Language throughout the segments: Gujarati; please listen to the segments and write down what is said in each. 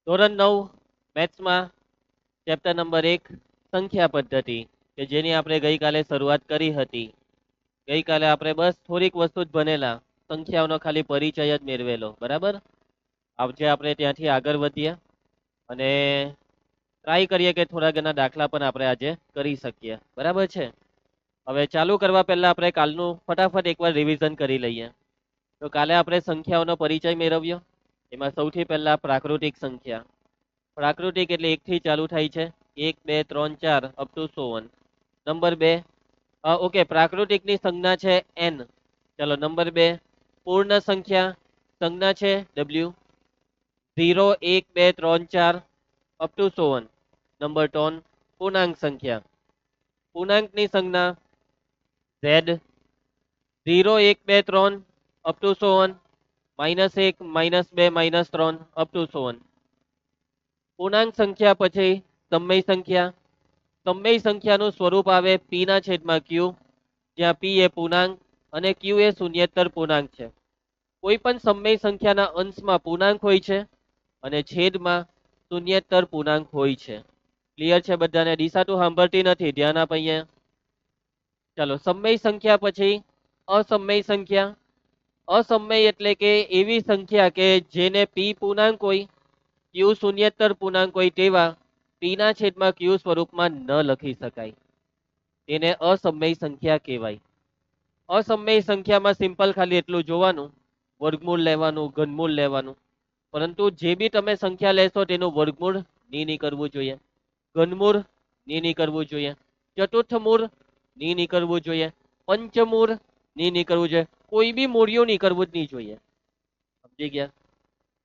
ધોરણ 9 મેથ્સમાં ચેપ્ટર નંબર 1 સંખ્યા પદ્ધતિ કે જેની આપણે ગઈકાલે શરૂઆત કરી હતી. ગઈકાલે આપણે બસ થોડીક વસ્તુ જ ભણેલા, સંખ્યાઓનો ખાલી પરિચય જ મેળવેલો, બરાબર. આજે આપણે ત્યાંથી આગળ વધીએ અને ટ્રાય કરીએ કે થોડા ઘણા દાખલા પણ આપણે આજે કરી શકીએ, બરાબર છે. હવે ચાલુ કરવા પહેલા આપણે કાલનું ફટાફટ એકવાર રિવિઝન કરી લઈએ. તો કાલે આપણે સંખ્યાઓનો પરિચય મેળવ્યો. એમાં સૌથી પહેલા પ્રાકૃતિક સંખ્યા. પ્રાકૃતિક એટલે 1 થી ચાલુ થાય છે, 1 2 3 4 અપ ટુ 100. નંબર 2 ઓકે, પ્રાકૃતિકની સંજ્ઞા છે n. ચલો નંબર 2 પૂર્ણ સંખ્યા, સંજ્ઞા છે w. 0 1 2 3 4 up to 100. નંબર 3 પૂર્ણાંક સંખ્યા, પૂર્ણાંકની સંજ્ઞા z. 0 1 2 3 up to 100, -1 -2 -3 up to 100. પૂર્ણાંક સંખ્યા પછી સમય સંખ્યા. સમય સંખ્યાનું સ્વરૂપ આવે p ના છેદમાં q, જ્યાં p એ પૂર્ણાંક અને q એ શૂન્યેતર પૂર્ણાંક છે. કોઈ પણ સમય સંખ્યાના અંશમાં પૂર્ણાંક હોય છે અને છેદમાં શૂન્યેતર પૂર્ણાંક હોય છે. ક્લિયર છે બધાને? દિશા તો સાંભળતી નથી, ધ્યાન આપ અહીંયા. ચાલો, સમય સંખ્યા પછી અસમય સંખ્યા. અસમય એટલે કે એવી સંખ્યા કે જેને p પૂર્ણાંક હોય, q શૂન્યેતર પૂર્ણાંક હોય તેવા p ના છેદમાં q સ્વરૂપમાં ન લખી શકાય, તેને અસમય સંખ્યા કહેવાય. અસમય સંખ્યામાં સિમ્પલ ખાલી એટલું જોવાનું, વર્ગમૂળ લેવાનું, ઘનમૂળ લેવાનું. પરંતુ જે બી તમે સંખ્યા લેશો તેનું વર્ગમૂળ નહીં કરવું જોઈએ, ઘનમૂળ નહીં કરવું જોઈએ, ચતુર્થ મૂળ નહીં કરવું જોઈએ, પંચમૂળ નહીં કરવું જોઈએ, કોઈ બી મૂળિયું નહીં કરવું જ નહીં જોઈએ. સમજી ગયા?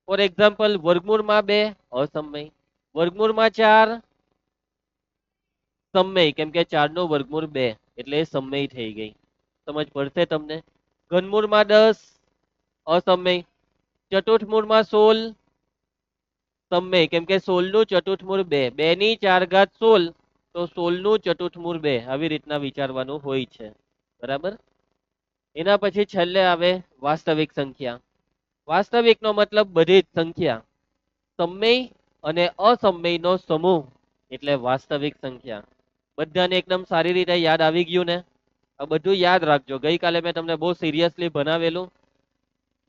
ફોર એક્ઝામ્પલ, વર્ગમૂળમાં 2 અસમય, વર્ગમૂળમાં 4 સમય, કેમ કે 4 નું વર્ગમૂળ 2 એટલે એ સમય થઈ ગઈ. સમજ પડશે તમને? ઘનમૂળમાં 10 અસમય, ચતુર્થ મૂળમાં 16 સમય, કેમ કે 16 નું ચતુર્થ મૂળ 2, 2 ની 4 ઘાત 16, તો 16 નું ચતુર્થ મૂળ 2. આવી રીતના વિચારવાનું હોય છે, બરાબર. એના પછી છેલ્લે આવે વાસ્તવિક સંખ્યા. વાસ્તવિકનો મતલબ બધી જ સંખ્યા, સમય અને અસમયનો સમૂહ એટલે વાસ્તવિક સંખ્યા. બધાને એકદમ સારી રીતે યાદ આવી ગયું ને? આ બધું યાદ રાખજો. ગઈકાલે મેં તમને બહુ સિરિયસલી ભણાવેલું,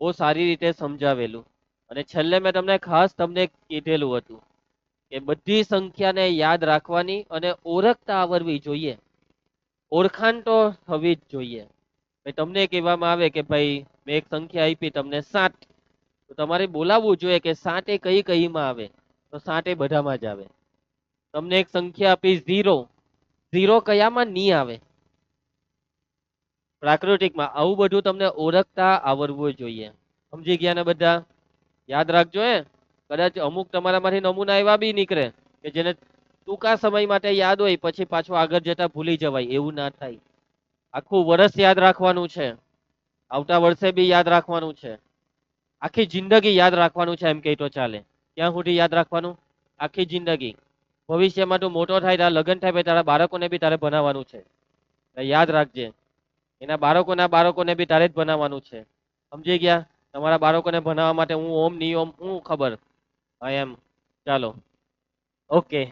બહુ સારી રીતે સમજાવેલું, અને છેલ્લે મેં તમને ખાસ કીધેલું હતું કે બધી સંખ્યાને યાદ રાખવાની અને ઓળખતા આવડવી જોઈએ. ઓળખાણ તો થવી જ જોઈએ. તમને કહેવામાં આવે કે ભાઈ મેં એક સંખ્યા આપી તમને 7, તો તમારે બોલાવવું જોઈએ કે 7 એ કઈ કઈમાં આવે, તો 7 એ બધામાં જ આવે. તમને એક સંખ્યા આપી 0, 0 કયામાં નહીં આવે? પ્રાકૃતિકમાં. આવું બધું તમને ઓળખતા આવડવું જોઈએ. સમજી ગયા ને બધા? યાદ રાખજો. કદાચ અમુક તમારામાંથી નમૂના એવા બી નીકળે કે જેને ટૂંકા સમય માટે યાદ હોય, પછી પાછું આગળ જતા ભૂલી જવાય. એવું ના થાય. આખું વર્ષ યાદ રાખવાનું છે, આવતા વર્ષે બી યાદ રાખવાનું છે, આખી જિંદગી યાદ રાખવાનું છે, એમ કહી તો ચાલે. ક્યાં સુધી યાદ રાખવાનું? આખી જિંદગી. ભવિષ્યમાં તું મોટો થાય, તારા લગ્ન થાય, તારા બાળકોને બી તારે ભણાવવાનું છે. યાદ રાખજે, એના બાળકોને બી તારે જ ભણાવવાનું છે. સમજી ગયા? તમારા બાળકોને ભણાવવા માટે હું ઓમ નિયમ હું ખબર એમ. ચાલો, ઓકે,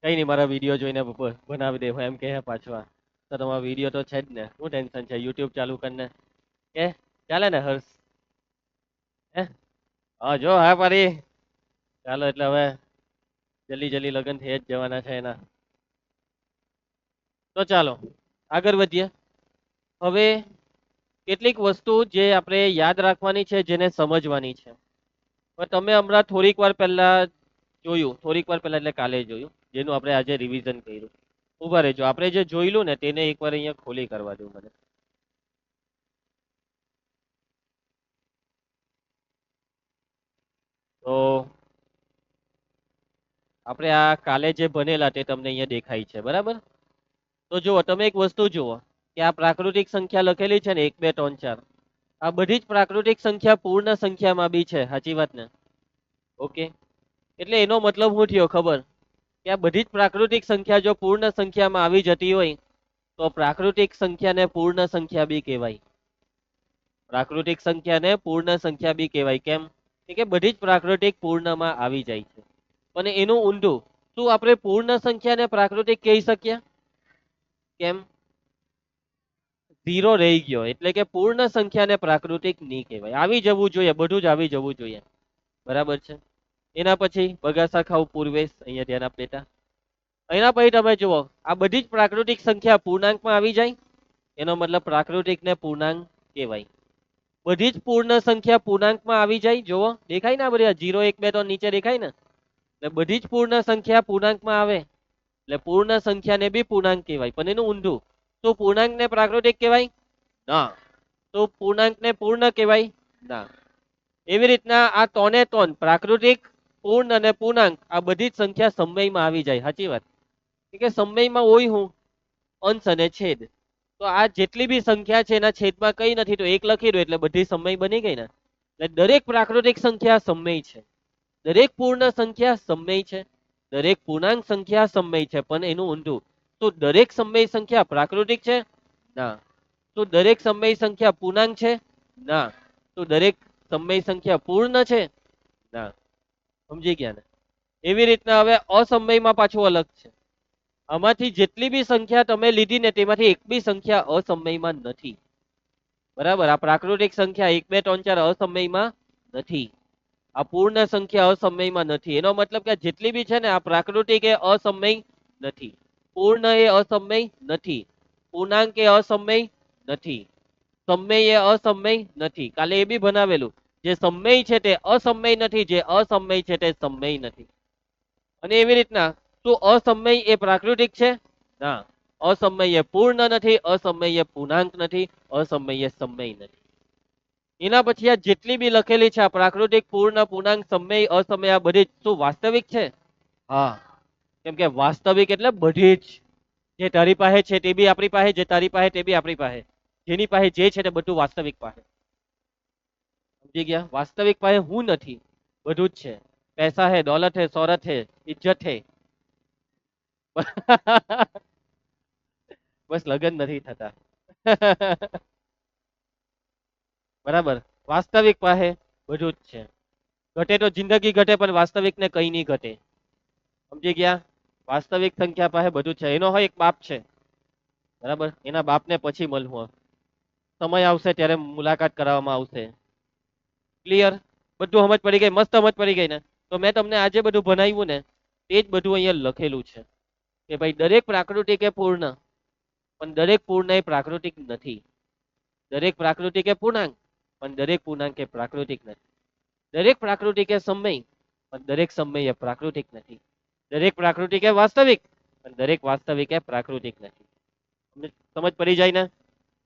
કઈ નહીં, મારા વિડીયો જોઈને બનાવી દે એમ કહે પાછવા. તો તમારો વિડીયો તો છે જ ને, શું ટેન્શન છે? યુટ્યુબ ચાલુ કરીને કે ચાલે ને હર્ષ? હા જો, હા પારી. ચાલો, એટલે હવે જલ્દી લગ્ન થઈ જ જવાના છે એના. તો ચાલો આગળ વધીએ. હવે કેટલીક વસ્તુ જે આપણે યાદ રાખવાની છે, જેને સમજવાની છે. તમે હમણાં થોડીક વાર પહેલા એટલે કાલે જોયું, જેનું આપણે આજે રિવિઝન કર્યું. ઉભા રહેજો, આપણે જે જોયેલું ને તેને એકવાર અહીંયા ખોલી કરવા દઉં મને. તો આપણે આ કાલે જે ભણેલા તે તમને અહીંયા દેખાય છે, બરાબર. તો જુઓ, તમે એક વસ્તુ જુઓ કે આ પ્રાકૃતિક સંખ્યા લખેલી છે ને, 1 2 3 4, આ બધી જ પ્રાકૃતિક સંખ્યા પૂર્ણ સંખ્યામાં બી છે. સાચી વાત ને? ઓકે, એટલે એનો મતલબ શું થયો ખબર? કે આ બધી જ પ્રાકૃતિક સંખ્યા જો પૂર્ણ સંખ્યામાં આવી જતી હોય, તો પ્રાકૃતિક સંખ્યાને પૂર્ણ સંખ્યા બી કહેવાય. પ્રાકૃતિક સંખ્યાને પૂર્ણ સંખ્યા બી કહેવાય. કેમ? કે બધી જ પ્રાકૃતિક પૂર્ણમાં આવી જાય છે. અને એનું ઊંધું, શું આપણે પૂર્ણ સંખ્યાને પ્રાકૃતિક કહી શકીએ? કેમ? ઝીરો રહી ગયો એટલે કે પૂર્ણ સંખ્યાને પ્રાકૃતિક નહીં કહેવાય. આવી જવું જોઈએ, બધું જ આવી જવું જોઈએ. બરાબર છે. એના પછી બગાસા ખાવ પૂર્વેશ, અહીંયા ધ્યાન આપ બેટા. એના પછી તમે જુઓ, આ બધી જ પ્રાકૃતિક સંખ્યા પૂર્ણાંકમાં આવી જાય, એનો મતલબ પ્રાકૃતિકને પૂર્ણાંક કહેવાય. બધી જ પૂર્ણ સંખ્યા પૂર્ણાંકમાં આવી જાય, જુઓ દેખાય ને, આ બધી 0 1 2 3 નીચે દેખાય ને, એટલે બધી જ પૂર્ણ સંખ્યા પૂર્ણાંકમાં આવે એટલે પૂર્ણ સંખ્યાને બી પૂર્ણાંક કહેવાય. પણ એનું ઊંધું, તો પૂર્ણાંકને પ્રાકૃતિક કહેવાય? ના. તો પૂર્ણાંકને પૂર્ણ કહેવાય? ના. એવી રીતના આ ત્રણે ત્રણ પ્રાકૃતિક, પૂર્ણ અને પૂર્ણાંક આ બધી જ સંખ્યા સમયમાં આવી જાય. સાચી વાત કે સમયમાં હોય હું અંશ અને છેદ, તો આ જેટલી બી સંખ્યા છે એના છેદમાં કઈ નથી, તો એક લખી દો એટલે બધી સમય બની ગઈ ને. એટલે દરેક પ્રાકૃતિક સંખ્યા સમય છે, દરેક પૂર્ણ સંખ્યા સમય છે, દરેક પૂર્ણાંક સંખ્યા સમય છે. પણ એનું ઊંધું, તો દરેક સમય સંખ્યા પ્રાકૃતિક છે? ના. તો દરેક સમય સંખ્યા પૂર્ણાંક છે? ના. તો દરેક સમય સંખ્યા પૂર્ણ છે? ના. સમજી ગયા ને? એવી રીતના હવે અસમયમાં પાછું અલગ છે. આમાંથી જેટલી બી સંખ્યા તમે લીધી ને તેમાંથી એક બી સંખ્યા અસમયમાં નથી. બરાબર, આ પ્રાકૃતિક સંખ્યા 1 2 3 4 અસમયમાં નથી. આ પૂર્ણ સંખ્યા અસમયમાં નથી. એનો મતલબ કે જેટલી બી છે ને આ પ્રાકૃતિક એ અસમય નથી, પૂર્ણ એ અસમય નથી, પૂર્ણાંક એ અસમય નથી, સમય એ અસમય નથી. કાલે એ બી બનાવેલું, જે સમય છે તે અસમય નથી, જે અસમય છે તે સમય નથી. અને એવી રીતના શું અસમય એ પ્રાકૃતિક છે? ના. અસમય એ પૂર્ણ નથી, અસમય એ પૂર્ણાંક નથી, અસમય એ સમય નથી. એના પછી આ જેટલી બી લખેલી છે આ પ્રાકૃતિક, પૂર્ણ, પૂર્ણાંક, સમય, અસમય, આ બધી શું વાસ્તવિક છે? હા. કેમ કે વાસ્તવિક એટલે બધી જ, જે તારી પાસે છે તે બી આપણી પાસે, જે તારી પાસે તે બી આપણી પાસે, જેની પાસે જે છે તે બધું વાસ્તવિક પાસે. સમજી ગયા? વાસ્તવિક પાસે હું નથી, બધું જ છે. પૈસા હે, દौलत है, शोहरत है, इज्जत है. બસ લગન નથી થતા. બરાબર, વાસ્તવિક પાસે બધું જ છે. ઘટે તો જિંદગી ઘટે, પણ વાસ્તવિક ને કઈ નહીં ઘટે. સમજી ગયા? વાસ્તવિક સંખ્યા પાસે બધું છે. એનો હોય એક બાપ છે, બરાબર, એના બાપને પછી મળવું, સમય આવશે ત્યારે મુલાકાત કરાવવામાં આવશે. ક્લિયર? બધું સમજ પડી ગઈ? મસ્ત સમજ પડી ગઈ ને? તો મેં તમને આજે બધું ભણાવ્યું ને, તે જ બધું અહીંયા લખેલું છે કે ભાઈ દરેક પ્રાકૃતિક એ પૂર્ણ, પણ દરેક પૂર્ણ એ પ્રાકૃતિક નથી. દરેક પ્રાકૃતિક એ પૂર્ણાંક, પણ દરેક પૂર્ણાંક એ પ્રાકૃતિક નથી. દરેક પ્રાકૃતિક એ સમય, પણ દરેક સમય એ પ્રાકૃતિક નથી. દરેક પ્રાકૃતિક એ વાસ્તવિક, પણ દરેક વાસ્તવિક એ પ્રાકૃતિક નથી. સમજ પડી જાય ને?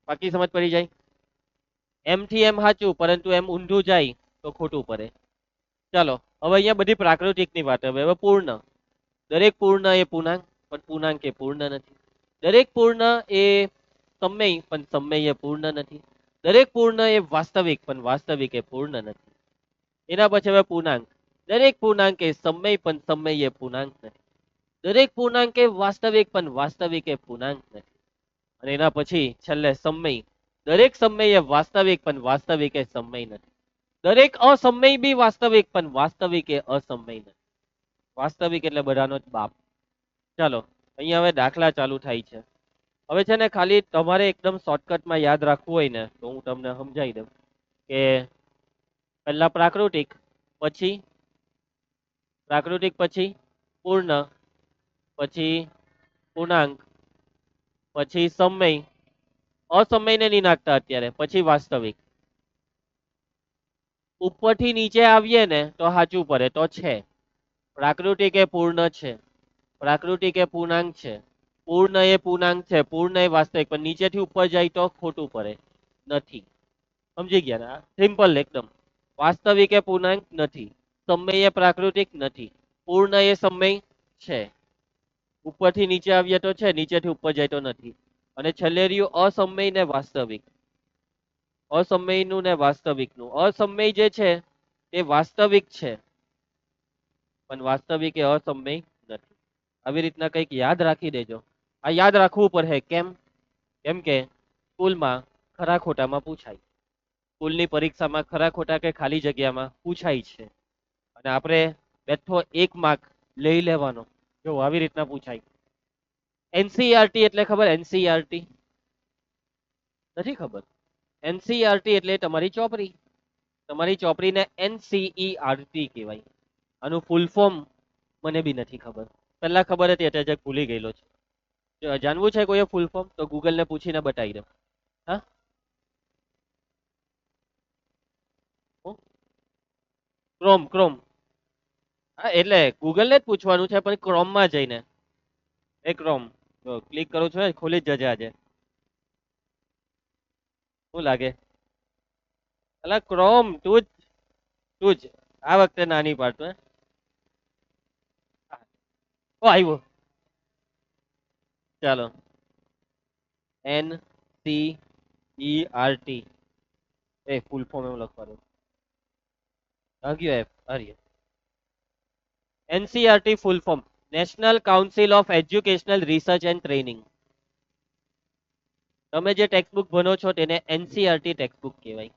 બાકી સમજ પડી જાય? એમ થી એમ સાચું, પરંતુ એમ ઊંધું જાય તો ખોટું પડે. ચાલો હવે અહીંયા બધી પ્રાકૃતિક ની વાત. હવે પૂર્ણ, દરેક પૂર્ણ એ પૂર્ણાંક, પણ પૂર્ણાંક એ પૂર્ણ નથી. દરેક પૂર્ણ એ સમય, પણ સમય એ પૂર્ણ નથી. દરેક પૂર્ણ એ વાસ્તવિક, પણ વાસ્તવિક એ પૂર્ણ નથી. એના પછી હવે પૂર્ણાંક, દરેક પૂર્ણાંક એ સમય, પણ સમય એ પૂર્ણાંક નથી. દરેક પૂર્ણાંક એ વાસ્તવિક, પણ વાસ્તવિક એ પૂર્ણાંક નથી. અને એના પછી છેલ્લે સમય, દરેક સમય એ વાસ્તવિક, પણ વાસ્તવિક એ સમય નથી. દરેક અસમય બી વાસ્તવિક, પણ વાસ્તવિક એ અસમય નથી. વાસ્તવિક એટલે બધાનો જ બાપ. ચાલો અહીંયા હવે દાખલા ચાલુ થાય છે. હવે છે ને ખાલી તમારે એકદમ શોર્ટકટમાં યાદ રાખવું હોય ને તો હું તમને સમજાવી દઉં કે પહેલા પ્રાકૃતિક, પછી પ્રાકૃતિક, પછી પૂર્ણ, પછી પૂર્ણાંક, પછી સમય, અસમયને નહીં નાખતા અત્યારે, પછી વાસ્તવિક. ઉપરથી નીચે આવીએ ને તો સાચું પડે તો છે પ્રાકૃતિક એ પૂર્ણ છે, પ્રાકૃતિક એ પૂર્ણાંક છે, પૂર્ણ એ પૂર્ણાંક છે, પૂર્ણ એ વાસ્તવિક, પણ નીચેથી ઉપર જાય તો ખોટું પડે, નથી. સમજી ગયા ને? સિમ્પલ એકદમ. વાસ્તવિક એ પૂર્ણાંક નથી, સમય એ પ્રાકૃતિક નથી, પૂર્ણ એ સમય છે, ઉપરથી નીચે આવીએ તો છે, નીચેથી ઉપર જાય તો નથી. અને છેલ્લે રહ્યું અસમય ને વાસ્તવિક. અસમયનું ને વાસ્તવિકનું. અસમય જે છે એ વાસ્તવિક છે, પણ વાસ્તવિક એ અસમય નથી. આવી રીતના કંઈક યાદ રાખી દેજો. આ યાદ રાખવું પડે. કેમ? કેમ કે સ્કૂલમાં ખરા ખોટામાં પૂછાય. સ્કૂલની પરીક્ષામાં ખરા ખોટા કે ખાલી જગ્યામાં પૂછાય છે અને આપણે બેઠો 1 માર્ક લઈ લેવાનો, જો આવી રીતના પૂછાય. એનસીઈઆરટી એટલે ખબર? એનસીઈઆરટી નથી ખબર? એનસીઈઆરટી એટલે તમારી ચોપડી. તમારી ચોપડીને એનસીઈઆરટી કહેવાય. આનું ફૂલ ફોર્મ મને બી નથી ખબર. પહેલા ખબર હતી, અત્યારે ભૂલી ગયેલો છે. જો જાણવું છે કોઈ ફૂલ ફોર્મ તો ગૂગલને પૂછીને બતાવી દો. હા, ક્રોમ ક્રોમ. હા, એટલે ગૂગલને જ પૂછવાનું છે, પણ ક્રોમમાં જઈને. એ ક્રોમ ક્લિક કરું છું, ખોલી જ જજે આજે. શું લાગે? અલા ક્રોમ, તું જ આ વખતે નાની પાડતો હે. ઓ આવ્યો. ચાલો, N C E R T. એ ફૂલ ફોર્મ એવું લખવાનું. ભાગ્યો એફ હરિયે. NCERT full form national council of educational research and training. તમે જે ટેક્સ્ટ બુક ભણો છો તેને એનસીઈઆરટી ટેક્સ્ટ બુક કહેવાય.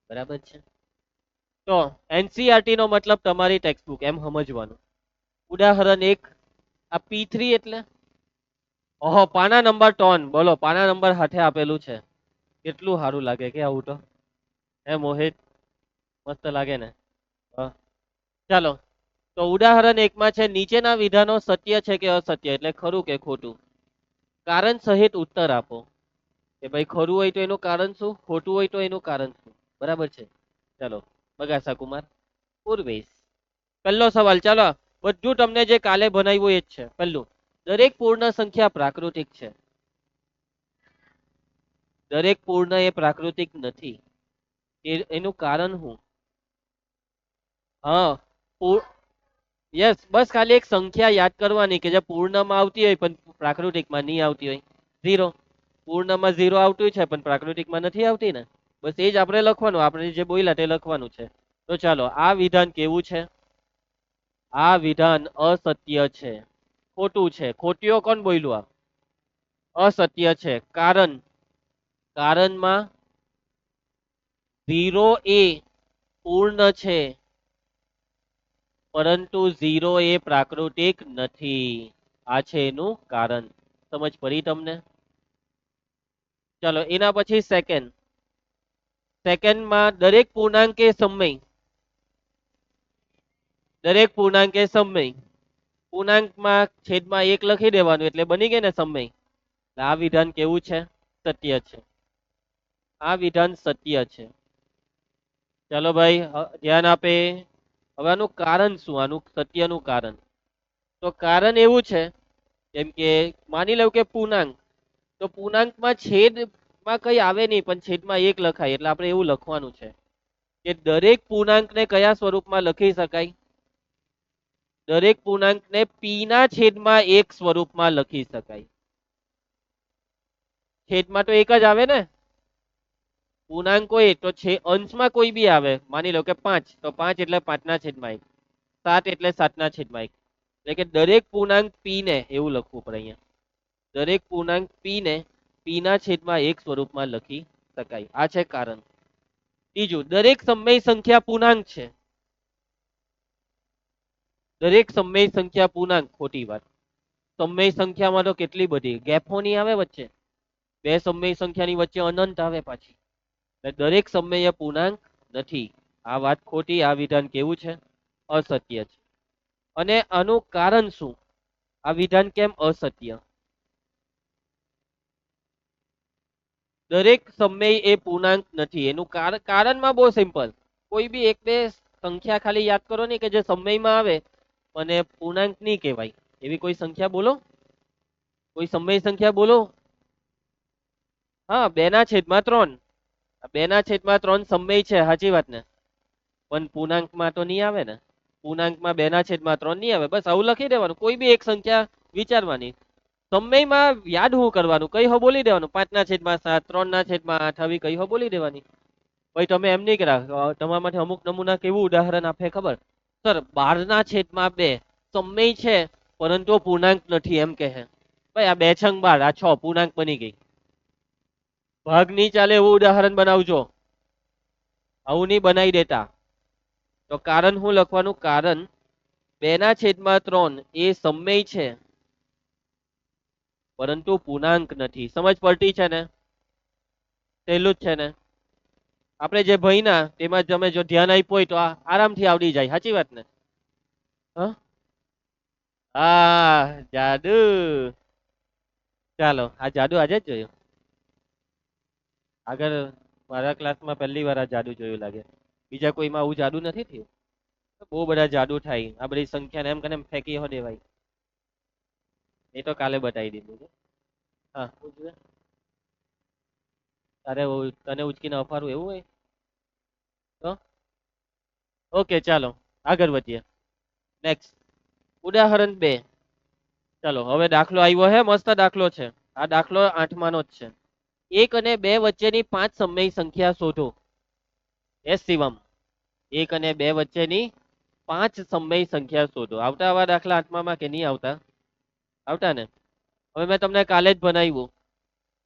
બરાબર છે? તો એનસીઈઆરટી નો મતલબ તમારી ટેક્સ્ટ બુક એમ સમજવાનું. ઉદાહરણ 1, આ P3 એટલે ઓહો પાના નંબર 3. બોલો, પાના નંબર હાથે આપેલું છે. કેટલું સારું લાગે કે આવું તો. હે મોહિત, મસ્ત લાગે ને? હા. ચાલો, તો ઉદાહરણ 1 માં છે નીચેના વિધાનો સત્ય છે કે અસત્ય, એટલે ખરું કે ખોટું. કારણ સહિત ઉત્તર આપો. કે ભાઈ ખરું હોય તો એનું કારણ શું, ખોટું હોય તો એનું કારણ શું. બરાબર છે? ચાલો, બગાસા કુમાર પૂર્વેશ. પહેલો સવાલ, ચાલો બધું તમને જે કાલે ભણાવ્યું એ જ છે. પહેલું, દરેક પૂર્ણ સંખ્યા પ્રાકૃતિક છે. દરેક પૂર્ણ એ પ્રાકૃતિક નથી. એનું કારણ શું? હા, યસ, બસ ખાલી એક સંખ્યા યાદ કરવાની કે જે પૂર્ણમાં આવતી હોય પણ પ્રાકૃતિકમાં નહીં આવતી હોય. 0. પૂર્ણમાં 0 આવતું છે પણ પ્રાકૃતિકમાં નથી આવતી ને. બસ એ જ આપણે લખવાનું, આપણે જે બોલ્યા તે લખવાનું છે. તો ચાલો, આ વિધાન કેવું છે? આ વિધાન અસત્ય છે. ખોટું છે. ખોટીઓ કોણ બોલ્યું? આ અસત્ય છે. કારણમાં 0 એ પૂર્ણ છે, પરંતુ 0 એ પ્રાકૃતિક નથી. આ છે એનું કારણ. સમજ પડી તમને? ચાલો, એના પછી સેકન્ડમાં દરેક પૂર્ણાંકે સમય. દરેક પૂર્ણાંકે સમય. પૂર્ણાંકમાં છેદમાં 1 લખી દેવાનું એટલે બની ગઈ ને સમય. આ વિધાન કેવું છે? સત્ય છે. આ વિધાન સત્ય છે. ચાલો ભાઈ, ધ્યાન આપે. હવે આનું કારણ શું? આનું સત્યનું કારણ. તો કારણ એવું છે, જેમ કે માની લઉં કે પૂર્ણાંક, તો પૂર્ણાંકમાં છેદમાં કઈ આવે નહીં પણ છેદમાં 1 લખાય. એટલે આપણે એવું લખવાનું છે કે દરેક પૂર્ણાંકને કયા સ્વરૂપમાં લખી શકાય? દરેક પૂર્ણાંકને p ના છેદમાં 1 સ્વરૂપમાં લખી શકાય. છેદમાં તો એક જ આવે ને. પૂર્ણાંક હોય તો છે અંશમાં કોઈ બી આવે. માની લો કે 5, તો 5 એટલે 5 ના છેદમાં 1. 7 એટલે 7 ના છેદમાં 1. એટલે કે દરેક પૂર્ણાંક p ને એવું લખવું પડે અહીંયા. દરેક પૂર્ણાંક p ને p ના છેદમાં 1 સ્વરૂપમાં લખી શકાય. આ છે કારણ. બીજું, દરેક સમય સંખ્યા પૂર્ણાંક છે. દરેક સમય સંખ્યા પૂર્ણાંક. ખોટી વાત. સમય સંખ્યામાં તો કેટલી બધી ગેપો નહીં આવે વચ્ચે. બે સમય સંખ્યાની વચ્ચે અનંત આવે પાછી. દરેક સમયે પૂર્ણાંક નથી. આ વાત ખોટી. આ વિધાન કેવું છે? અસત્ય છે. અને આનું કારણ શું? આ વિધાન કેમ અસત્ય? દરેક સમય એ પૂર્ણાંક નથી. એનું કારણમાં બહુ સિમ્પલ. કોઈ બી એક બે સંખ્યા ખાલી યાદ કરો ને કે જે સમયમાં આવે અને પૂર્ણાંક નહીં કહેવાય. એવી કોઈ સંખ્યા બોલો. કોઈ સમય સંખ્યા બોલો. હા, 2/3. 2/3 સમય છે, સાચી વાત ને? પણ પૂર્ણાંકમાં તો નહીં આવે ને. પૂર્ણાંકમાં 2/3 નહીં આવે. બસ આવું લખી દેવાનું. કોઈ બી એક સંખ્યા વિચારવાની. સમયમાં યાદ શું કરવાનું? કઈ હો બોલી દેવાનું. 5/7, 3/8 આવી કઈ હો બોલી દેવાની. ભાઈ તમે એમ નહીં કરા. તમારા માટે અમુક નમૂના કેવું ઉદાહરણ આપે ખબર? સર 12/2 સમય છે પરંતુ પૂર્ણાંક નથી એમ કહે. ભાઈ આ 2×12 આ 6 પૂર્ણાંક બની ગઈ. ભાગ નહીં ચાલે એવું ઉદાહરણ બનાવજો. આવું નહીં બનાવી દેતા. તો કારણ શું લખવાનું? કારણ 2/3 એ સમય છે પરંતુ પૂર્ણાંક નથી. સમજ પડતી છે ને? સહેલું જ છે ને? આપણે જે ભણ્યા તેમાં તમે જો ધ્યાન આપ્યું હોય તો આરામથી આવડી જાય. સાચી વાત ને? હા જાદુ. ચાલો, આ જાદુ આજે જ જોયું. આગળ મારા ક્લાસમાં પહેલી વાર આ જાદુ જોયું લાગે. બીજા કોઈમાં આવું જાદુ નથી થયું. બહુ બધા જાદુ થાય. આ બધી સંખ્યાને એમ કરીને ફેંકી હો દેવાય. એ તો કાલે બતાવી દીધું છે. હા પૂછજે. તને ઉચકીને અફારું એવું હોય તો ઓકે ચાલો આગળ વધીએ. નેક્સ્ટ ઉદાહરણ 2. ચાલો હવે દાખલો આવ્યો હે. મસ્ત દાખલો છે. આ દાખલો 8માનો જ છે. 1 અને 2 વચ્ચેની 5 સમય સંખ્યા શોધો. એસ શિવમ. 1 અને 2 વચ્ચેની 5 સમય સંખ્યા શોધો. આવતા આવા દાખલા 8માં કે નહીં આવતા? આવતા ને? હવે મેં તમને કાલે જ બનાવ્યું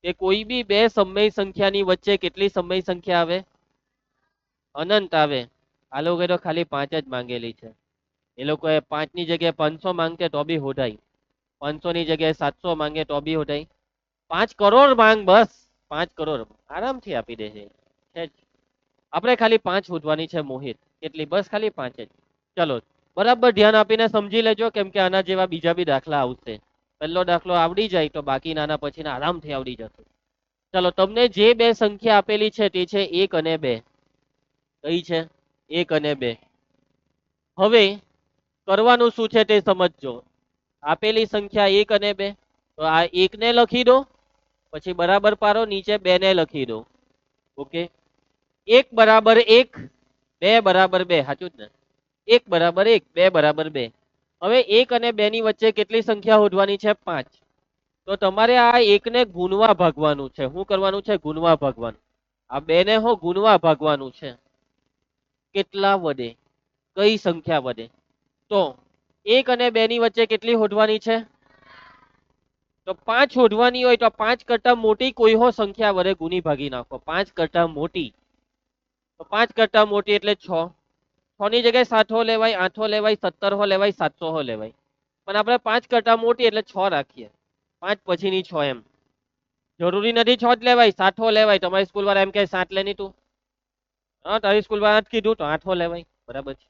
કે કોઈ બી બે સમય સંખ્યાની વચ્ચે કેટલી સમય સંખ્યા આવે? અનંત આવે. આ લોકોએ તો ખાલી 5 જ માંગેલી છે. એ લોકોએ 5 ની જગ્યાએ 500 માંગતે તો બી હોધાય. 500 ની જગ્યાએ 700 માંગે તો બી હોધાય. 5 કરોડ માંગ, બસ 5 કરોડ આરામથી આપી દે છે. આપણે ખાલી 5 શોધવાની છે મોહિત. કેટલી? બસ ખાલી 5 જ. ચલો બરાબર ધ્યાન આપીને સમજી લેજો, કેમ કે આના જેવા બીજા બી દાખલા આવશે. પહેલો દાખલો આવડી જાય તો બાકી નાના પછીના આરામથી આવડી જશે. ચલો તમને જે બે સંખ્યા આપેલી છે તે છે 1 અને 2. કઈ છે? 1 અને 2. હવે કરવાનું શું છે તે સમજજો. આપેલી સંખ્યા 1 અને 2, તો આ 1 ને લખી દો, પછી બરાબર પાડો, નીચે 2 ને લખી દો. ઓકે. 1 બરાબર 1, 2 બરાબર 2. સાચું જ ને? 1 બરાબર 1, 2 બરાબર 2. હવે 1 અને 2 ની વચ્ચે કેટલી સંખ્યા શોધવાની છે? 5. તો તમારે આ 1 ને ગુણવા ભાગવાનું છે. શું કરવાનું છે? ગુણવા ભાગવાનું. આ 2 ને હો ગુણવા ભાગવાનું છે. કેટલા વડે? કઈ સંખ્યા વડે? તો 1 અને 2 ની વચ્ચે કેટલી શોધવાની છે? તો 5 શોધવાની હોય તો 5 કરતા મોટી કોઈ હો સંખ્યા વડે ગુણી ભાગી નાખો. 5 કરતા મોટી. તો 5 કરતા મોટી એટલે 6. 6 ની જગ્યાએ 7 હો લેવાય, 8 હો લેવાય, 17 હો લેવાય, 700 હો લેવાય. પણ આપણે 5 કરતા મોટી એટલે 6 રાખીએ. 5 પછીની 6 એમ. જરૂરી નથી 6 જ લેવાય, 7 હો લેવાય. તમારી સ્કૂલ વાળા એમ કે 7 લેની તું. હા, તારી સ્કૂલ વાળા જ કીધું તો 8 હો લેવાય. બરાબર છે.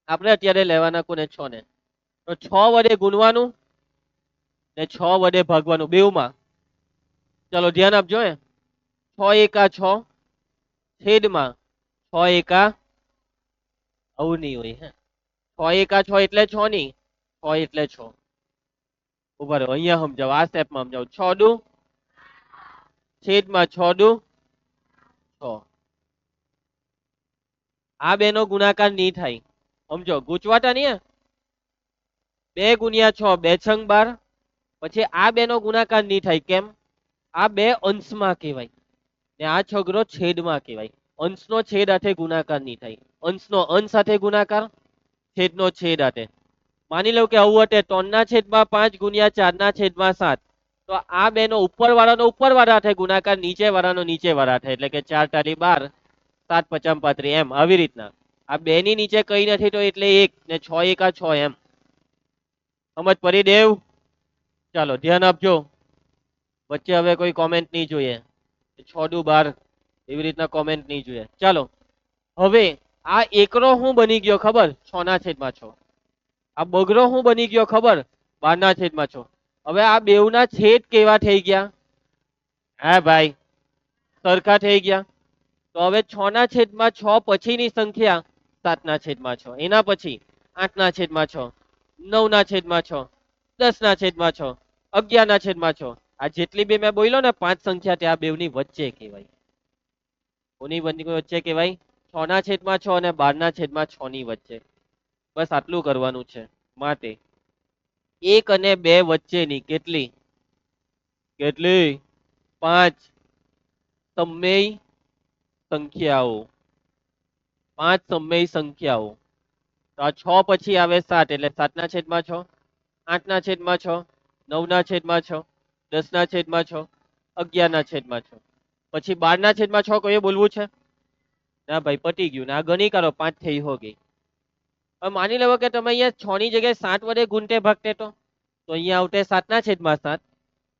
આપણે અત્યારે લેવાના કોને? 6 ને. તો 6 વડે ગુણવાનું ને 6 વડે ભાગવાનું બેવમાં. ચલો ધ્યાન આપજો. 6 એકા 6 છેદમાં 6 એકા આવું નહીં હોય. 6 એકા 6 એટલે 6 નહીં. 6 એટલે 6. ઉભા રહો, અહીંયા સમજાવો. આ સ્ટેપમાં સમજાવો. 6 દુ છેદમાં 6 દુ 6. આ બે નો ગુણાકાર નહીં થાય. સમજો, ગૂંચવાતા નહીં. 2 ગુણ્યા 6 2 છંગ 12. પછી આ બે નો ગુણાકાર નહીં થાય. કેમ? આ બે અંશમાં કહેવાય ને આ છગડો છેદમાં કહેવાય. અંશનો છેદ હાથે ગુણાકાર નહીં થાય. અંશનો અંશ સાથે ગુણાકાર, છેદનો છેદ હાથે. માની લો કે આવું હતે 3/5 ગુણ્યા 4/7. તો આ બે નો ઉપર વાળાનો ઉપર વાળા હાથે ગુણાકાર, નીચે વાળાનો નીચે વાળા હાથે. એટલે કે 4 તારી 12, 7 પચામ 35 એમ. આવી રીતના આ બે ની નીચે કઈ નથી તો એટલે 1 ને 6 એકા 6 એમ. સમજ પડી દેવ? ચાલો ધ્યાન આપજો. વચ્ચે હવે કોઈ કોમેન્ટ નહીં જોઈએ. 6 દુ 12 એવી રીતના કોમેન્ટ નહીં જોઈએ. ચાલો હવે આ એકરો શું બની ગયો ખબર? 6/6. આ બગડો શું બની ગયો ખબર? 12/6. હવે આ બેવના છેદ કેવા થઈ ગયા? હા ભાઈ, સરખા થઈ ગયા. તો હવે 6/6 પછીની સંખ્યા 7/6. એના પછી 8/6, 9/6, 10/6, 11/6. આ જેટલી બી મેં બોલ્યો ને 5 સંખ્યા તે આ બેવની વચ્ચે કહેવાય. કોની વચ્ચે કહેવાય? 6/6 અને 12/6 ની વચ્ચે. બસ આટલું કરવાનું છે. માટે 1 અને 2 વચ્ચેની કેટલી? કેટલી? 5 સમય સંખ્યાઓ. 5 સમય સંખ્યાઓ. તો આ 6 પછી આવે 7 એટલે 7/6, 8/6, 9/6, 10/6, 11/6. પછી 12/6 કયો બોલવું છે? ના ભાઈ, પતી ગયું ને. આ ગણી કાઢો, 5 થઈ હો ગઈ. હવે માની લો કે તમે અહીંયા 6 ની જગ્યાએ 7 વડે ગુણતે ભાગતે તો અહીંયા આવતે 7/7.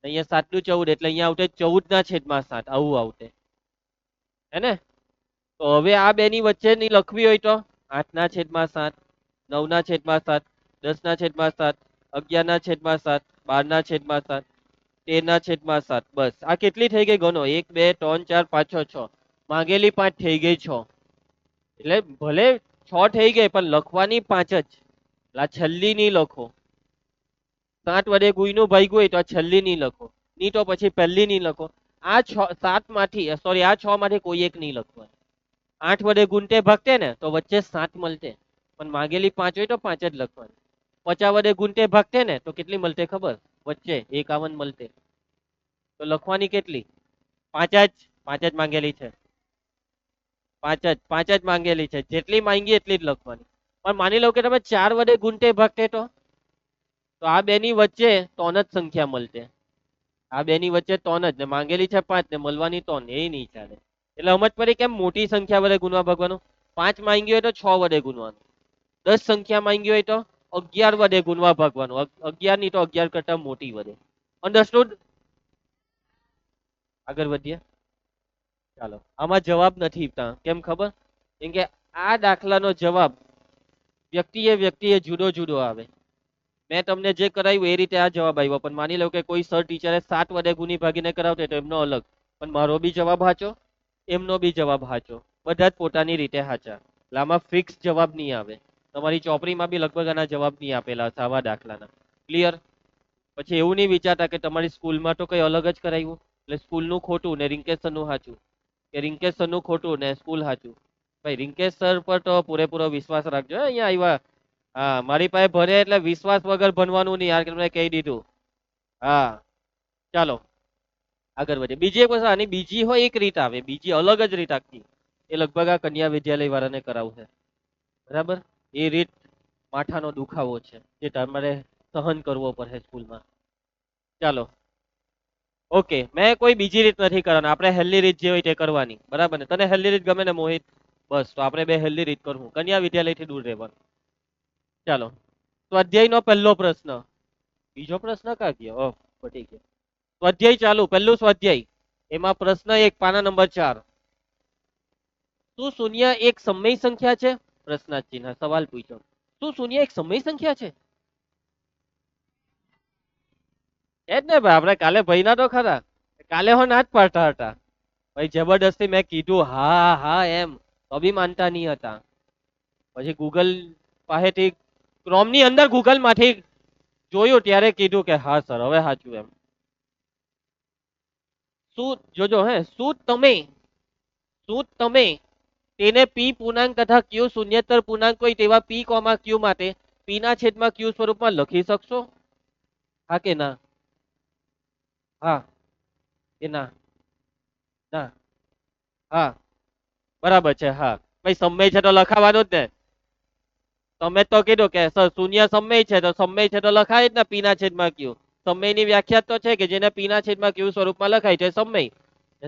અહીંયા 7 નું 14 એટલે અહીંયા આવતે 14/7. આવું આવતે, હે ને? તો હવે આ બે ની વચ્ચે ની લખવી હોય તો 8/7, 9/7, 10/7, 11/7, 12/7, 13/7. બસ આ કેટલી થઈ ગઈ ગણો? 1 2 3 4 5 6 6. માંગેલી 5 થઈ ગઈ 6. એટલે ભલે 6 થઈ ગઈ પણ લખવાની 5 જ. આ છેલ્લી નહીં લખો. 7 વડે ગુઈનું ભાગ્યું હોય તો આ છેલ્લી નહીં લખો, નહીં તો પછી પહેલી નહીં લખો. આ 7 માંથી સોરી આ 6 માંથી કોઈ એક નહીં લખવાનું. 8 વડે ગુણતે ભાગતે ને તો વચ્ચે 7 મળતે, પણ માંગેલી 5 હોય તો 5 જ લખવાની. 50 વડે ગુણતે ભાગતે ને તો કેટલી મળતે ખબર? વચ્ચે 51 મળતે. તો લખવાની કેટલી? 5 જ. 5 જ માંગેલી છે. 5 જ માંગેલી છે. જેટલી માંગી એટલી જ લખવાની. પણ માની લો કે તમે 4 વડે ગુણતે ભાગતે તો આ બે ની વચ્ચે 3 જ સંખ્યા મળતે. આ બે ની વચ્ચે 3 જ, ને માંગેલી છે 5 ને મળવાની 3, એ નહીં ચાલે. એટલે સમજ પડી કેમ મોટી સંખ્યા વડે ગુણવા ભાગવાનું? 5 માંગી હોય તો 6 વડે ગુણવાનું. 10 સંખ્યા માંગી હોય તો 11 વડે ગુણવા ભાગવાનું. 11 ની તો 11 કરતા મોટી વડે. અન્ડરસ્ટુડ? આગળ વધીએ. ચાલો, આમાં જવાબ નથી. કેમ ખબર? કેમ કે આ દાખલાનો જવાબ વ્યક્તિએ જુદો જુદો આવે. મેં તમને જે કરાવ્યું એ રીતે આ જવાબ આવ્યો, પણ માની લો કે કોઈ સર ટીચરે 7 વડે ગુણી ભાગીને કરાવતે તો એમનો અલગ, પણ મારો બી જવાબ સાચો, એમનો બી જવાબ સાચો. બધા જ પોતાની રીતે સાચા. એટલે આમાં ફિક્સ જવાબ નહીં આવે. તમારી ચોપડીમાં બી લગભગ આના જવાબ નહીં આપેલા હશે આવા દાખલાના. ક્લિયર? પછી એવું નહીં વિચારતા કે તમારી સ્કૂલમાં તો કઈ અલગ જ કરાવ્યું, એટલે સ્કૂલનું ખોટું ને રિંકેશ સરનું સાચું, કે રિંકેશ સરનું ખોટું ને સ્કૂલ સાચું. ભાઈ રિંકેશ સર પર તો પૂરેપૂરો વિશ્વાસ રાખજો. અહીંયા આવ્યા, હા, મારી પાસે ભરે એટલે વિશ્વાસ વગર ભણવાનું નહીં યાર, તમને કહી દીધું. હા, ચાલો આગળ વધીએ. બીજી એક વસ્તુ, આની બીજી હોય એક રીત આવે, બીજી અલગ જ રીત આખી, એ લગભગ આ કન્યા વિદ્યાલય વાળાને કરાવશે. બરાબર? એ રીત માથાનો દુખાવો છે જે તમારે સહન કરવો પડે સ્કૂલમાં. ચાલો, ઓકે. મેં કોઈ બીજી રીત નથી કરવાની, આપણે હેલ્ધી રીત જે હોય તે કરવાની. બરાબર ને? તને હેલ્ધી રીત ગમે ને મોહિત? બસ તો આપણે બે હેલ્ધી રીત કરવું, કન્યા વિદ્યાલયથી દૂર રહેવાનું. ચાલો, સ્વાધ્યાયનો પહેલો પ્રશ્ન. બીજો પ્રશ્ન કા ગયો? ઓહ, પટી ગયો. સ્વાધ્યાય ચાલુ, પહેલું સ્વાધ્યાય. એમાં પ્રશ્ન 1, પાના નંબર 4. શું શૂન્ય એક સમય સંખ્યા છે? પ્રશ્નાર્થ ચિહ્ન. સવાલ પૂછ્યો. શું શૂન્ય એક સમય સંખ્યા છે? એ જ ને ભાઈ, આપણે કાલે ભઈના તો ખરા. કાલે હો ના જ પાડતા હતા. ભાઈ જબરદસ્તી મેં કીધું હા હા એમ, તો બી માનતા નહીં હતા. પછી ગૂગલ પાસેથી, ક્રોમ ની અંદર ગૂગલ માંથી જોયું ત્યારે કીધું કે હા સર હવે સાચું એમ. શું જોજો હે, શું તમે તેને પી પૂર્ણાંક તથા ક્યુ શૂન્યતર પૂર્ણાંક હોય તેવા પી કોમા ક્યુ માટે પી ના છેદમાં ક્યુ સ્વરૂપમાં લખી શકશો? હા કે ના? હા કે ના? ના? હા, બરાબર છે. હા ભાઈ, સમય છે તો લખાવાનું જ ને. તમે તો કીધું કે સર શૂન્ય સમય છે તો સમય છે તો લખાય જ ને, પી ના છેદમાં ક્યુ. સમયની વ્યાખ્યા તો છે કે જેને પી ના છેદમાં ક્યુ સ્વરૂપમાં લખાય છે સમય.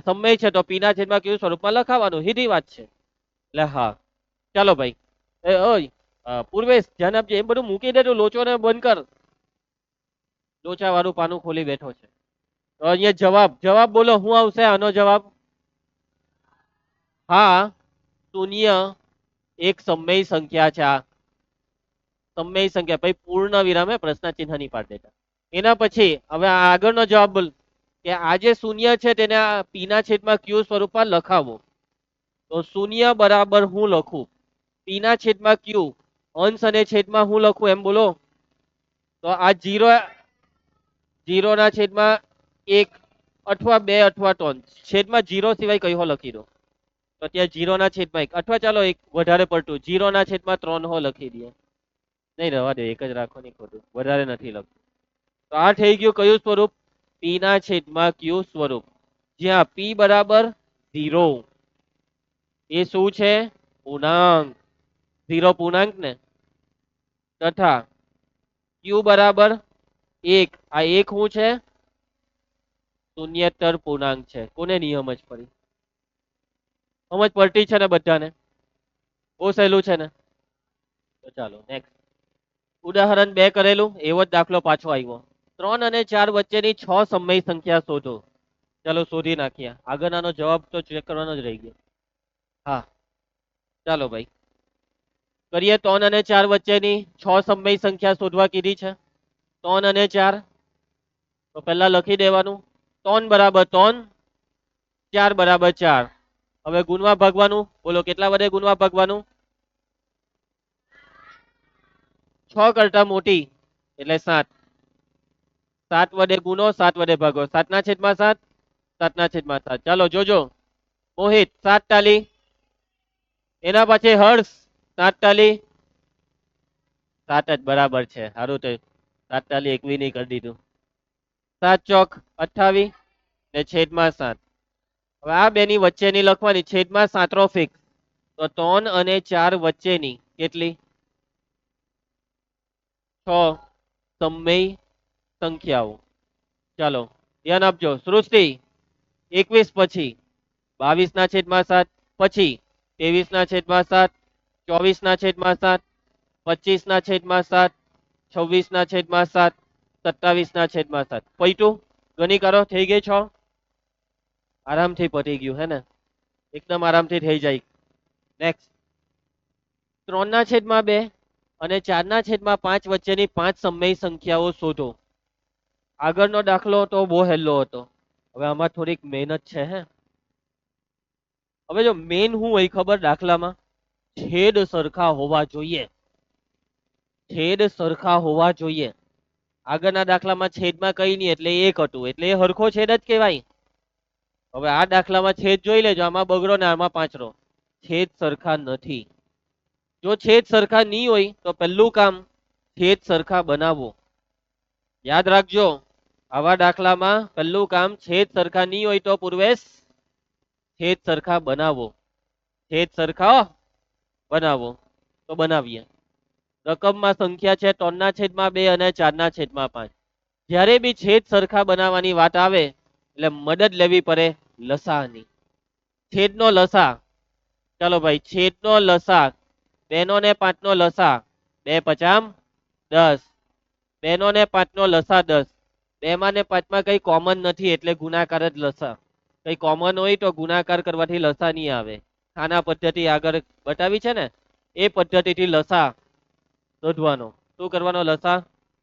સમય છે તો પી ના છેદમાં ક્યુ સ્વરૂપમાં લખાવાનું, સીધી વાત છે. એટલે હા, ચાલો ભાઈ. એ ઓય પૂર્વેશ, ધ્યાન આપજે. એમ બધું મૂકી દેજો, લોચો ને બંધ કર. લોચા વાળું પાનું ખોલી બેઠો છે. તો અહીંયા જવાબ બોલો, શું આવશે આનો જવાબ? હા, શૂન્ય એક સમય સંખ્યા છે. આ સમય સંખ્યા ભાઈ, પૂર્ણ વિરામ, પ્રશ્ન ચિહ્ન નહીં પાડ દેતા. એના પછી હવે આગળનો જવાબ બોલ, કે આ જે શૂન્ય છે તેને પી ના છેદમાં ક્યુ સ્વરૂપમાં લખાવો. તો શૂન્ય બરાબર હું લખું? પી ના છેદમાં ક્યુ, અંશ અને છેદમાં હું લખું એમ બોલો? તો આ 0 ના છેદમાં 1 અથવા 2 અથવા 3, છેદમાં 0 સિવાય કઈ હો લખી દો. તો ત્યાં 0 ના છેદમાં 1, અથવા ચાલો એક વધારે પડતું 0 ના છેદમાં 3 હો લખી દઈએ. નહીં, રહેવા દે, એક જ રાખો, નહીં ખોટું, વધારે નથી લખતું. તો આ થઈ ગયું કયું સ્વરૂપ? પી ના છેદમાં ક્યુ સ્વરૂપ. જ્યાં પી બરાબર 0, એ શું છે? પૂર્ણાંક. 0 પૂર્ણાંક ને, તથા ક્યુ બરાબર 1, આ 1 શું છે? શૂન્યતર પૂર્ણાંક છે. કોને નિયમ જ પડી? સમજ પડતી છે ને બધાને? બહુ સહેલું છે ને? તો ચાલો નેક્સ્ટ ઉદાહરણ 2 કરેલું એવો જ દાખલો પાછો આવ્યો. 3 અને 4 વચ્ચેની 6 સમય સંખ્યા શોધો. ચાલો શોધી નાખીએ. આગળનાનો જવાબ તો ચેક કરવાનો જ રહી ગયો. હા ચાલો ભાઈ કરીએ. 3 અને 4 વચ્ચેની 6 સમય સંખ્યા શોધવા કીધી છે. 3 અને 4 તો પહેલા લખી દેવાનું. 3 બરાબર 3, 4 બરાબર 4. હવે ગુણવા ભાગવાનું. બોલો કેટલા વડે ગુણવા ભાગવાનું? 6 કરતા મોટી એટલે 7. 7 વડે ગુણો, 7 વડે ભાગો. 7 ના છેદમાં 7, 7 ના છેદમાં 7. ચાલો જોજો. મોહિત 7 તાલી. એના પછી હર્ષ 7 તાલી. 7 જ બરાબર છે. સારું તો 7 તાલી 21 નહીં કરી દીધું. 7 ચોક 28 ને છેદમાં 7. હવે આ બેની વચ્ચેની લખવાની છેદમાં 7 ફિક્સ. તો 3 અને 4 વચ્ચેની કેટલી? 6 સમય સંખ્યાઓ. ચાલો ધ્યાન આપજો. સૃષ્ટિ 21 પછી 22 ના છેદમાં 7, પછી 23 ના છેદમાં 7, 24 ના છેદમાં 7, 25 ના છેદમાં 7, 26 ના છેદમાં 7, 27 ના છેદમાં 7. પૈટું ગણી કરો. થઈ ગઈ 6. આરામથી પતી ગયું હે ને? એકદમ આરામથી થઈ જાય. નેક્સ્ટ 3 ના છેદમાં 2 અને 4 ના છેદમાં 5 વચ્ચેની 5 સમય સંખ્યાઓ શોધો. આગળનો દાખલો તો બહુ હેલો હતો. હવે આમાં થોડીક મહેનત છે હે. હવે જો મેન હું હોય ખબર દાખલામાં? છેદ સરખા હોવા જોઈએ. છેદ સરખા હોવા જોઈએ. આગળના દાખલામાં છેદમાં કઈ નહીં એટલે 1 હતું એટલે એ હરખો છેદ જ કહેવાય. હવે આ દાખલામાં છેદ જોઈ લેજો. આમાં બગડો ને આમાં પાંચરો. છેદ સરખા નથી. જો છેદ સરખા નહીં હોય તો પહેલું કામ છેદ સરખા બનાવો. યાદ રાખજો. આવા દાખલામાં પહેલું કામ છેદ સરખા નહીં હોય તો પૂર્વેશ છેદ સરખા બનાવો. છેદ સરખા બનાવો. તો બનાવીએ. રકમમાં સંખ્યા છે 3 ના છેદમાં 2 અને 4 ના છેદમાં 5. જ્યારે બી છેદ સરખા બનાવવાની વાત આવે એટલે મદદ લેવી પડે લસાઅની. છેદનો લસા. ચાલો ભાઈ છેદનો લસા 2 નો ને 5 નો લસા 2 પચામ 10. 2 નો ને 5 નો લસા 10. 2 માં ને 5 માં કઈ કોમન નથી એટલે ગુણાકાર જ લસા. કઈ કોમન હોય તો ગુણાકાર કરવાથી લસા નહીં આવે. ખાના પદ્ધતિ આગળ બતાવી છે ને એ પદ્ધતિથી લસા શોધવાનો. શું કરવાનો? લસા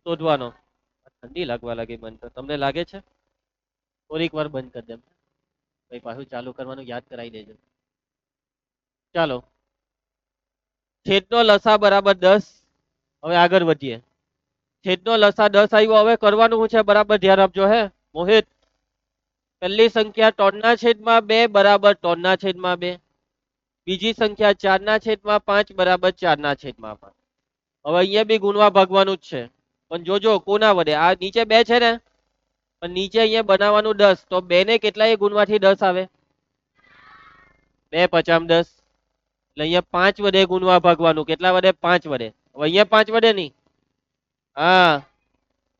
શોધવાનો. ઠંડી લાગવા લાગી મન તો. તમને લાગે છે? થોડીક વાર બંધ કરી દેમ. પછી પાછું ચાલુ કરવાનું યાદ કરાવી દેજો. ચાલો છેદનો લસા બરાબર 10. હવે આગળ વધીએ. છેદનો લસા 10 આવ્યો. હવે કરવાનું શું છે બરાબર ધ્યાન આપજો હે મોહિત. પહેલી સંખ્યા 3 ના છેદમાં 2 બરાબર 3 ના છેદમાં 2. બીજી સંખ્યા 4 ના છેદમાં 5 બરાબર 4 ના છેદમાં 5. હવે અહીંયા બી ગુણવા ભાગવાનું જ છે. પણ જોજો કોના વડે? આ નીચે 2 છે ને પણ નીચે અહીંયા બનાવવાનું 10. તો 2 ને કેટલાય ગુણવાથી 10 આવે? 2 પચામ 10. એટલે અહીંયા 5 વડે ગુણવા ભાગવાનું. કેટલા વડે? 5 વડે. હવે અહીંયા 5 વડે નહીં. હા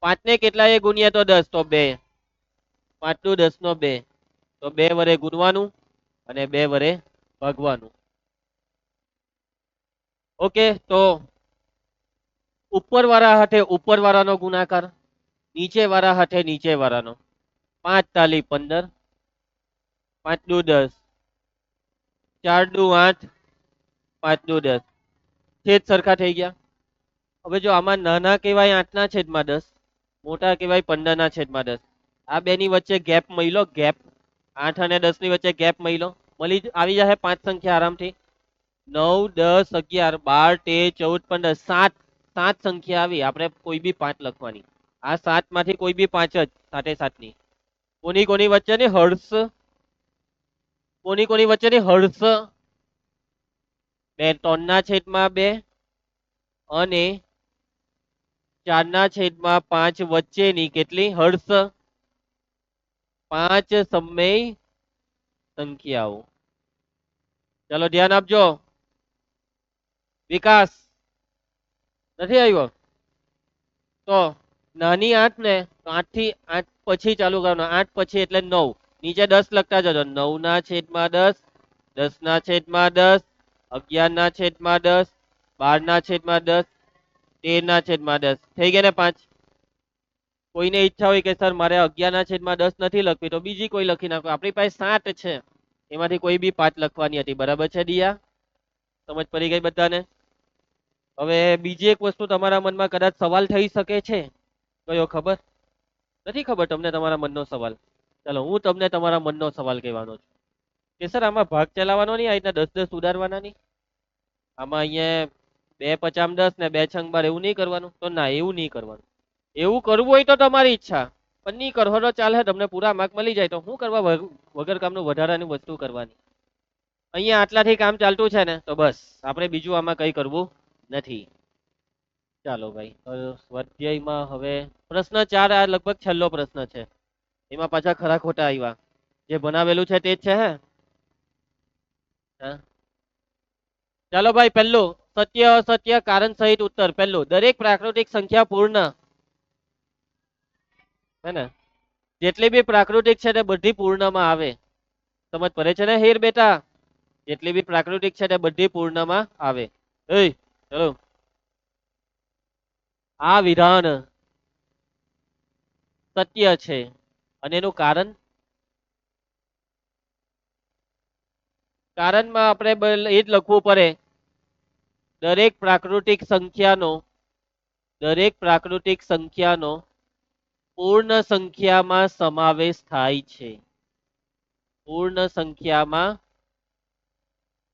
5 ને કેટલાય ગુણ્યા તો 10. તો 2. 5 નું 10 નો 2. તો 2 વડે ગુણવાનું અને 2 વડે ભાગવાનું. ઓકે તો ઉપર વાળા હાથે ઉપર વાળાનો ગુણાકાર, નીચે વાળા હાથે નીચે વાળાનો. 5 તાલી 15, 5 દુ 10, 4 દુ 8, 5 દુ 10. છેદ સરખા થઈ ગયા. હવે જો આમાં નાના કહેવાય 8 ના છેદમાં 10, મોટા કહેવાય 15 ના છેદમાં 10. આ બેની વચ્ચે ગેપ મળ્યો. ગેપ 8 અને 10 ની વચ્ચે ગેપ મળ્યો. આવી જશે 5 સંખ્યા આરામથી. 9, 10, 11, 12, 13, 14, 15, 7 સંખ્યા આવી. આપણે કોઈ બી 5 લખવાની. આ 7 માંથી કોઈ બી 5 જ સાથે સાથની. કોની કોની વચ્ચેની? હર્ષ. કોની કોની વચ્ચેની? હર્ષ. 3 ના છેદમાં 2 અને 4 ના છેદમાં 5 વચ્ચેની કેટલી? હર્ષ 5 સમય સંખ્યાઓ. ચાલો ધ્યાન આપજો. વિકાસ નથી આવ્યો તો નાની 8 ને 8 થી 8 પછી ચાલુ કરવાનો. 8 પછી એટલે 9. નીચે 10 લખતા જજો. 9 ના છેદમાં 10, 10/10, 11/10, 12/10, 13/10. થઈ ગયા ને 5? કોઈને ઈચ્છા હોય કે સર મારે 11/10 નથી લખવી તો બીજી કોઈ લખી નાખો. આપણી પાસે 7 છે, એમાંથી કોઈ બી 5 લખવાની હતી. બરાબર છે દિયા? સમજ પડી ગઈ બધાને? હવે બીજી એક વસ્તુ તમારા મનમાં કદાચ સવાલ થઈ શકે છે. કયો ખબર? નથી ખબર તમને તમારા મનનો સવાલ? ચાલો હું તમને તમારા મનનો સવાલ કહેવાનો છું કે સર આમાં ભાગ ચલાવવાનો નહીં, આ રીતના 10-10 ઉડાડવાના નહીં? આમાં અહીંયા 2×5 = 10 ને 2×6 = 12 એવું નહીં કરવાનું? તો ના, એવું નહીં કરવાનું. એવું કરવું હોય તો તમારી ઈચ્છા, પણ નહીં કરો તો ચાલે, તમને પૂરા માર્ક મળી જાય તો શું કરવા વગર કામનું વધારાની વસ્તુ કરવાની? અહીંયા આટલાથી કામ ચાલતું છે ને તો બસ, આપણે બીજું આમાં કંઈ કરવું નથી. ચાલો ભાઈ, સ્વાધ્યાયમાં હવે પ્રશ્ન 4, આ લગભગ છેલ્લો પ્રશ્ન છે. એમાં પાછા ખરા ખોટા આવ્યા. જે બનાવેલું છે તે જ છે. હે ચાલો ભાઈ, પહેલું સત્ય અસત્ય કારણ સહિત ઉત્તર. પહેલું, દરેક પ્રાકૃતિક સંખ્યા પૂર્ણ, હે ને? જેટલી બી પ્રાકૃતિક છે તે બધી પૂર્ણમાં આવે. સમજ પડે છે ને હીર બેટા? જેટલી બી પ્રાકૃતિક છે તે બધી પૂર્ણમાં આવે. ચલો, આ વિધાન સત્ય છે અને એનું કારણમાં આપણે એ જ લખવું પડે, દરેક પ્રાકૃતિક સંખ્યાનો પૂર્ણ સંખ્યામાં સમાવેશ થાય છે. પૂર્ણ સંખ્યામાં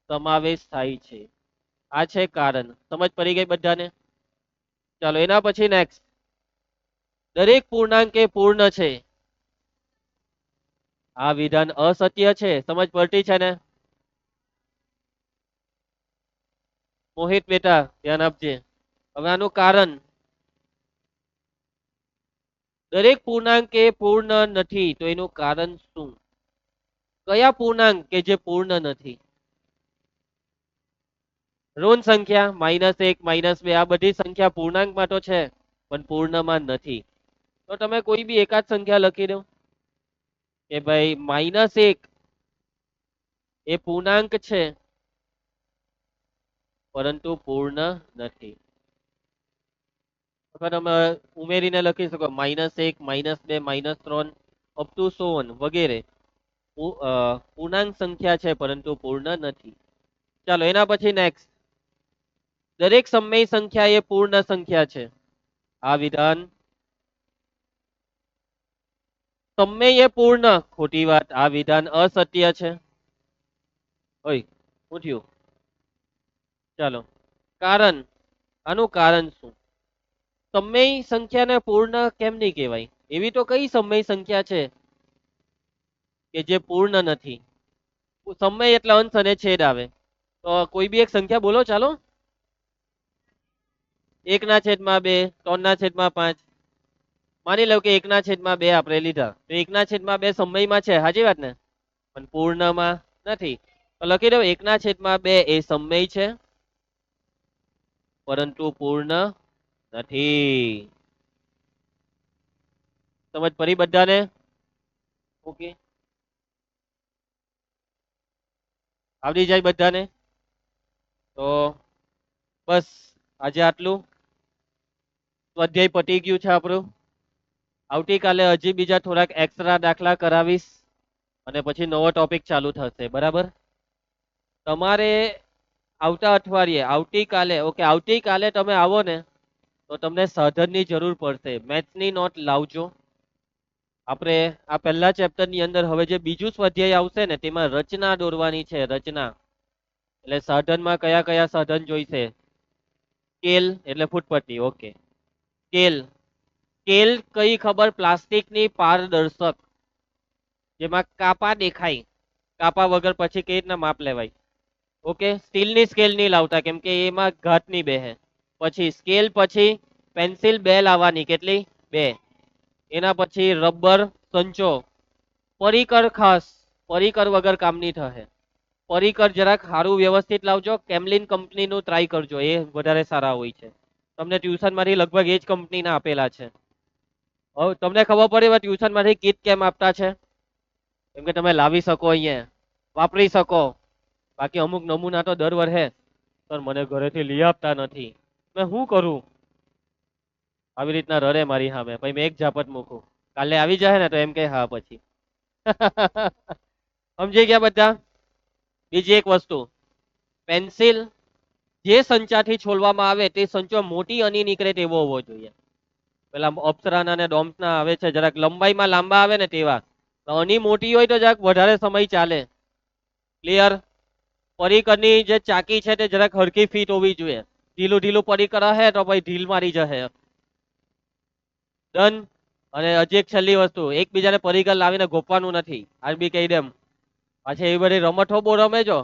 સમાવેશ થાય છે. આ છે કારણ. સમજ પડી ગઈ બધાને? ચાલો એના પછી નેક્સ્ટ, દરેક પૂર્ણાંક એ પૂર્ણ છે. આ વિધાન અસત્ય છે. સમજ પડતી છે ને? મોહિત બેટા ધ્યાન આપજે. હવે આનું કારણ, દરેક પૂર્ણાંક એ પૂર્ણ નથી તો એનું કારણ શું? કયા પૂર્ણાંક કે જે પૂર્ણ નથી? ઋણ સંખ્યા -1, -2, આ બધી સંખ્યા પૂર્ણાંકમાં તો છે પણ પૂર્ણમાં નથી. તો તમે કોઈ બી એકાદ સંખ્યા લખી દો કે ભાઈ -1 એ પૂર્ણાંક છે પરંતુ પૂર્ણ નથી. તમે ઉમેરીને લખી શકો -1, -2, -3 અપ ટુ સો ઓન વગેરે. પૂર્ણાંક સંખ્યા છે પરંતુ પૂર્ણ નથી. ચાલો એના પછી નેક્સ્ટ, દરેક સમય સંખ્યા એ પૂર્ણ સંખ્યા છે. આ વિધાન સમય એ પૂર્ણ, ખોટી વાત. આ વિધાન અસત્ય છે. ઓય શું થયું? ચાલો કારણ, આનું કારણ શું? સમય સંખ્યાને પૂર્ણ કેમ નહીં કહેવાય? એવી તો કઈ સમય સંખ્યા છે કે જે પૂર્ણ નથી? સમય એટલે અંશ અને છેદ આવે. તો કોઈ બી એક સંખ્યા બોલો ચાલો. 1/2, 3/5. માની લો કે 1/2 આપણે લીધા તો 1/2 સમયમાં છે, હાજી વાત ને? પણ પૂર્ણમાં નથી. તો લખી દો 1/2 એ સમય છે પરંતુ પૂર્ણ નથી. સમજ પડી બધાને? ઓકે, આવડી જાય બધાને? તો બસ આજે આટલું. સ્વાધ્યાય પતી ગયું છે આપણું. આવતીકાલે હજી બીજા થોડાક એક્સ્ટ્રા દાખલા કરાવીશ અને પછી નવો ટોપિક ચાલુ થશે. બરાબર? તમારે આવતા અઠવાડિયે આવતીકાલે તમે આવો ને તો તમને સાધનની જરૂર પડશે. મેથ્સની નોટ લાવજો. આપણે આ પહેલા ચેપ્ટરની અંદર હવે જે બીજું સ્વાધ્યાય આવશે ને તેમાં રચના દોરવાની છે. રચના એટલે સાધનમાં કયા કયા સાધન જોઈશે? સ્કેલ એટલે ફૂટપટ્ટી. Okay, scale. સ્કેલ કઈ ખબર? પ્લાસ્ટિકની પારદર્શક, જેમાં કાપા દેખાય. કાપા વગર પછી કઈ રીતના માપ લેવાય? ઓકે, સ્ટીલની સ્કેલ નહીં લાવતા કેમ કે એમાં ઘાત નહીં બેહે. પછી સ્કેલ, પછી પેન્સિલ 2 લાવવાની. કેટલી? 2. એના પછી રબર, સંચો, પરિકર. ખાસ પરિકર વગર કામ નહીં થશે. પરિકર જરાક સારું વ્યવસ્થિત લાવજો. કેમલિન કંપનીનું ટ્રાય કરજો, એ વધારે સારા હોય છે. તમને ટ્યુશનમાંથી લગભગ એ જ કંપનીના આપેલા છે. હવે તમને ખબર પડે ટ્યુશનમાંથી કીટ કેમ આપતા છે? કેમ કે તમે લાવી શકો, અહીંયા વાપરી શકો. બાકી અમુક નમૂના તો દર વર્ષે સર મને ઘરેથી લઈ આપતા નથી, મેં શું કરું? આવી રીતના રડે મારી સામે, પછી મેં એક ઝાપટ મૂકું, કાલે આવી જાય ને તો એમ કે હા પછી. સમજી ગયા બધા? બીજી એક વસ્તુ, પેન્સિલ જે સંચાથી છોલવામાં આવે તે સંચો મોટી અણી નીકળે તેવો હોવો જોઈએ. પેલા અપ્સરાના ને ડોમ્સના આવે છે, જરાક લંબાઈમાં લાંબા આવે ને તેવા. તો અણી મોટી હોય તો જરાક વધારે સમય ચાલે. ક્લિયર? પરીકરની જે ચાકી છે તે જરાક હરખી ફીટ હોવી જોઈએ. ઢીલું ઢીલું પરીકર હે તો પછી ઢીલ મારી જશે. ડન. અને હજી એક છેલ્લી વસ્તુ, એકબીજાને પરીકર લાવીને ગોપવાનું નથી, આ બી કહી દેમ. પાછી એવી બધી રમતો બહુ રમે છો.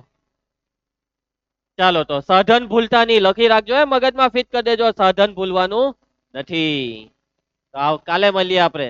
ચાલો તો સાધન ભૂલતા નહીં, લખી રાખજો, મગજમાં ફિટ કરી દેજો, સાધન ભૂલવાનું નથી. તો કાલે મળીએ આપણે.